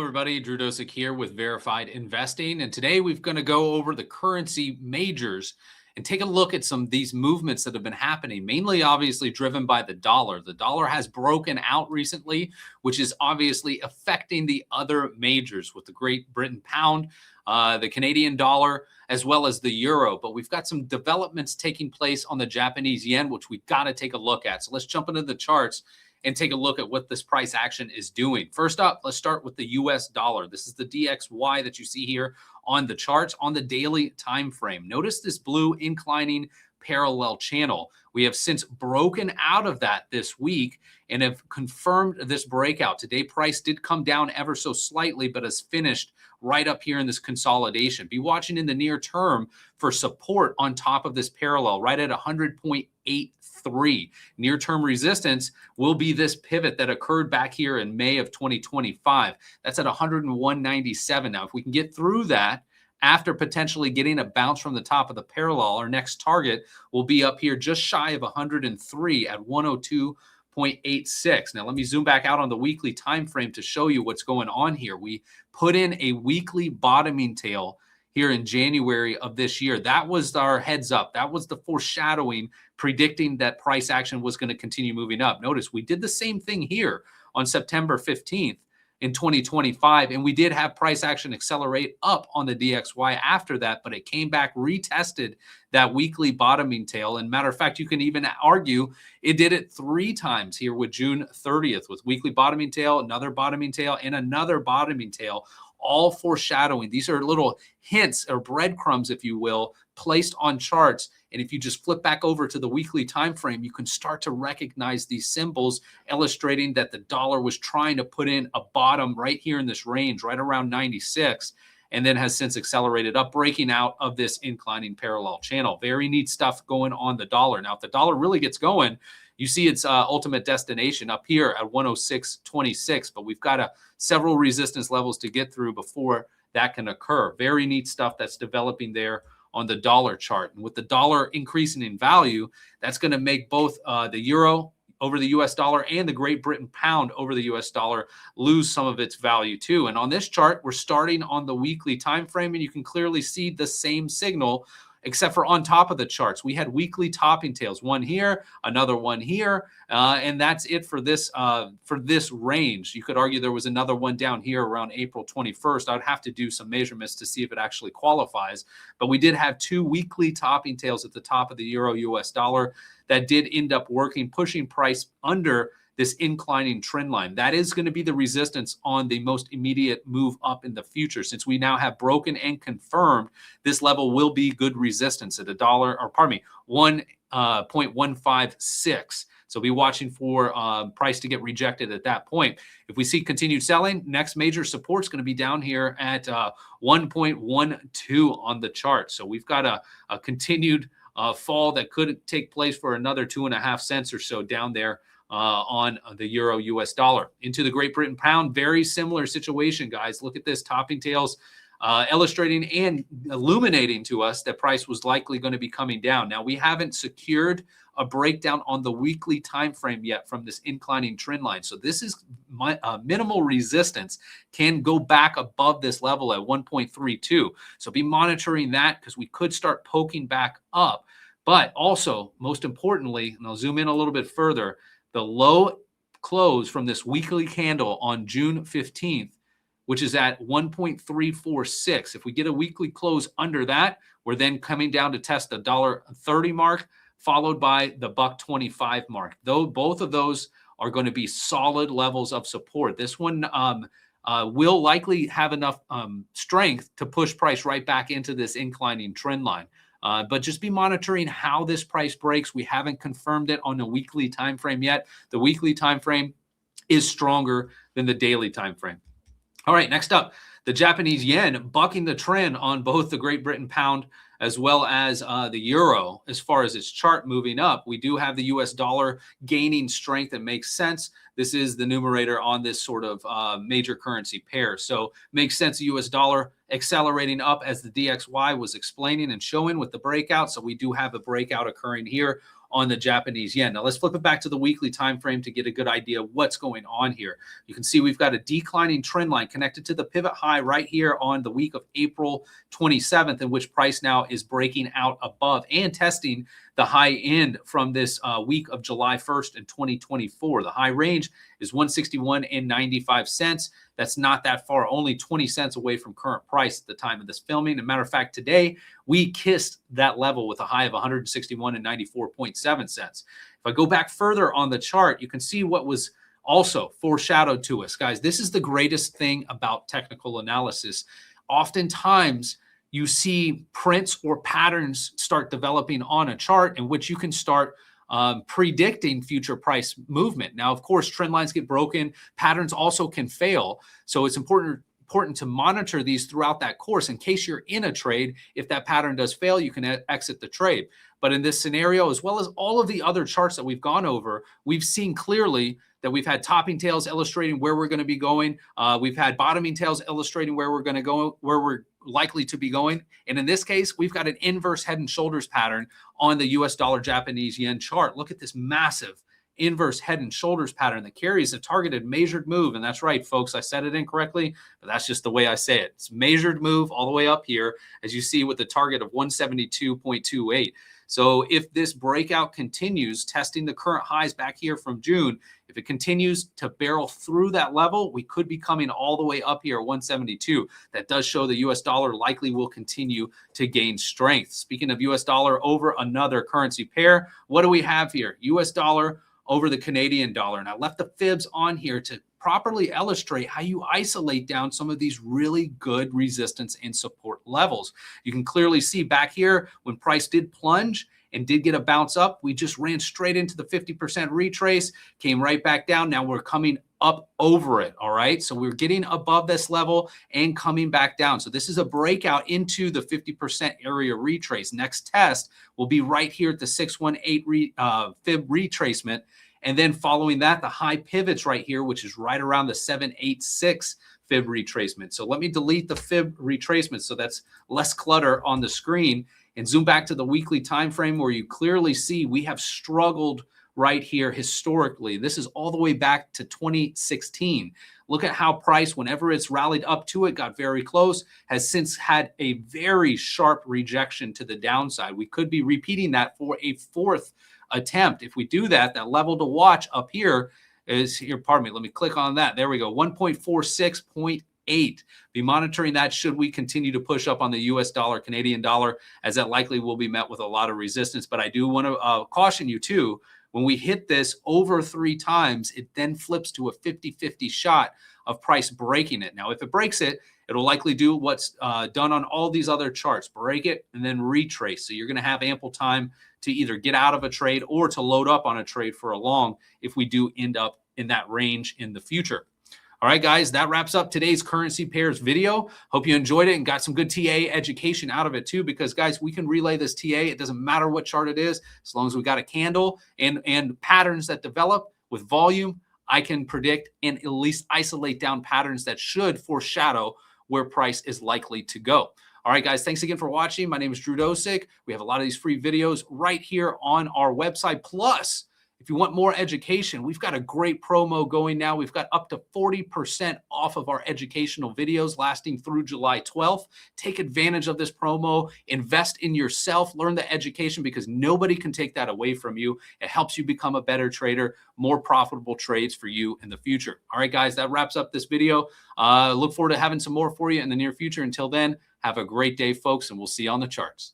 everybody. Drew Dosek here with Verified Investing. And today we're going to go over the currency majors and take a look at some of these movements that have been happening, mainly obviously driven by the dollar. The dollar has broken out recently, which is obviously affecting the other majors with the Great Britain pound, the Canadian dollar, as well as the euro. But we've got some developments taking place on the Japanese yen, which we've got to take a look at. So let's jump into the charts and take a look at what this price action is doing. First up, let's start with the US dollar. This is the DXY that you see here on the charts on the daily time frame. Notice this blue inclining parallel channel. We have since broken out of that this week and have confirmed this breakout. Today, price did come down ever so slightly, but has finished right up here in this consolidation. Be watching in the near term for support on top of this parallel, right at 100.83. Near-term resistance will be this pivot that occurred back here in May of 2025. That's at 101.97. Now, if we can get through that, after potentially getting a bounce from the top of the parallel, our next target will be up here just shy of 103 at 102.86. Now, let me zoom back out on the weekly time frame to show you what's going on here. We put in a weekly bottoming tail here in January of this year. That was our heads up. That was the foreshadowing, predicting that price action was going to continue moving up. Notice we did the same thing here on September 15th. In 2025, and we did have price action accelerate up on the DXY after that, but it came back, retested that weekly bottoming tail. And matter of fact, you can even argue it did it 3 times here with June 30th with weekly bottoming tail, another bottoming tail, and another bottoming tail, all foreshadowing. These are little hints or breadcrumbs, if you will, placed on charts. And if you just flip back over to the weekly time frame, you can start to recognize these symbols illustrating that the dollar was trying to put in a bottom right here in this range, right around 96, and then has since accelerated up, breaking out of this inclining parallel channel. Very neat stuff going on the dollar. Now, if the dollar really gets going, you see its ultimate destination up here at 106.26, but we've got several resistance levels to get through before that can occur. Very neat stuff that's developing there on the dollar chart. And with the dollar increasing in value, that's going to make both the euro over the US dollar and the Great Britain pound over the US dollar lose some of its value too. And on this chart, we're starting on the weekly time frame, and you can clearly see the same signal, except for on top of the charts. We had weekly topping tails, one here, another one here, and that's it for this range. You could argue there was another one down here around April 21st. I would have to do some measurements to see if it actually qualifies, but we did have 2 weekly topping tails at the top of the euro US dollar that did end up working, pushing price under this inclining trend line. That is going to be the resistance on the most immediate move up in the future. Since we now have broken and confirmed, this level will be good resistance at $1.156. So be watching for price to get rejected at that point. If we see continued selling, next major support is going to be down here at 1.12 on the chart. So we've got a continued fall that could take place for another 2.5 cents or so down there on the euro US dollar. Into the Great Britain pound, very similar situation, guys. Look at this, topping tails illustrating and illuminating to us that price was likely going to be coming down. Now, we haven't secured a breakdown on the weekly time frame yet from this inclining trend line. So this is minimal resistance, can go back above this level at 1.32. So be monitoring that, because we could start poking back up. But also, most importantly, and I'll zoom in a little bit further, the low close from this weekly candle on June 15th, which is at 1.346. If we get a weekly close under that, we're then coming down to test the $1.30 mark, followed by the $1.25 mark. Though both of those are going to be solid levels of support. This one will likely have enough strength to push price right back into this inclining trend line. But just be monitoring how this price breaks. We haven't confirmed it on the weekly time frame yet. The weekly time frame is stronger than the daily time frame. All right, next up, the Japanese yen bucking the trend on both the Great Britain pound as well as the euro. As far as its chart moving up, we do have the US dollar gaining strength. That makes sense. This is the numerator on this sort of major currency pair. So makes sense, the US dollar accelerating up as the DXY was explaining and showing with the breakout. So we do have a breakout occurring here on the Japanese yen. Now let's flip it back to the weekly time frame to get a good idea of what's going on here. You can see we've got a declining trend line connected to the pivot high right here on the week of April 27th, in which price now is breaking out above and testing the high end from this week of July 1st in 2024. The high range is 161.95. That's not that far, only 20 cents away from current price at the time of this filming. As a matter of fact, today we kissed that level with a high of 161.94.7 cents. If I go back further on the chart, you can see what was also foreshadowed to us. Guys, this is the greatest thing about technical analysis. Oftentimes, you see prints or patterns start developing on a chart in which you can start predicting future price movement. Now, of course, trend lines get broken. Patterns also can fail. So it's important to monitor these throughout that course in case you're in a trade. If that pattern does fail, you can exit the trade. But in this scenario, as well as all of the other charts that we've gone over, we've seen clearly that we've had topping tails illustrating where we're going to be going. We've had bottoming tails illustrating where we're going to go, where we're likely to be going. And in this case, we've got an inverse head and shoulders pattern on the US dollar Japanese yen chart. Look at this massive inverse head and shoulders pattern that carries a targeted measured move. And that's right, folks, I said it incorrectly, but that's just the way I say it. It's measured move all the way up here, as you see, with the target of 172.28. So if this breakout continues, testing the current highs back here from June, if it continues to barrel through that level, we could be coming all the way up here at 172. That does show the US dollar likely will continue to gain strength. Speaking of US dollar over another currency pair, what do we have here? US dollar over the Canadian dollar. And I left the fibs on here to properly illustrate how you isolate down some of these really good resistance and support levels. You can clearly see back here when price did plunge and did get a bounce up, we just ran straight into the 50% retrace, came right back down. Now we're coming up over it, all right? So we're getting above this level and coming back down. So this is a breakout into the 50% area retrace. Next test will be right here at the 618 fib retracement. And then following that, the high pivots right here, which is right around the 786 fib retracement. So let me delete the fib retracement so that's less clutter on the screen and zoom back to the weekly time frame where you clearly see we have struggled right here historically. This is all the way back to 2016. Look at how price, whenever it's rallied up to it, got very close, has since had a very sharp rejection to the downside. We could be repeating that for a fourth attempt. If we do that, that level to watch up here is here. Pardon me. Let me click on that. There we go. 1.46.8. Be monitoring that should we continue to push up on the US dollar, Canadian dollar, as that likely will be met with a lot of resistance. But I do want to caution you too, when we hit this over 3 times, it then flips to a 50-50 shot of price breaking it. Now, if it breaks it, it'll likely do what's done on all these other charts, break it and then retrace. So you're going to have ample time to either get out of a trade or to load up on a trade for a long if we do end up in that range in the future. All right, guys, that wraps up today's currency pairs video. Hope you enjoyed it and got some good TA education out of it too, because guys, we can relay this TA. It doesn't matter what chart it is, as long as we got a candle and patterns that develop with volume. I can predict and at least isolate down patterns that should foreshadow where price is likely to go. All right, guys, thanks again for watching. My name is Drew Dosek. We have a lot of these free videos right here on our website. Plus, if you want more education, we've got a great promo going now. We've got up to 40% off of our educational videos lasting through July 12th. Take advantage of this promo. Invest in yourself. Learn the education because nobody can take that away from you. It helps you become a better trader, more profitable trades for you in the future. All right, guys, that wraps up this video. Look forward to having some more for you in the near future. Until then, have a great day, folks, and we'll see you on the charts.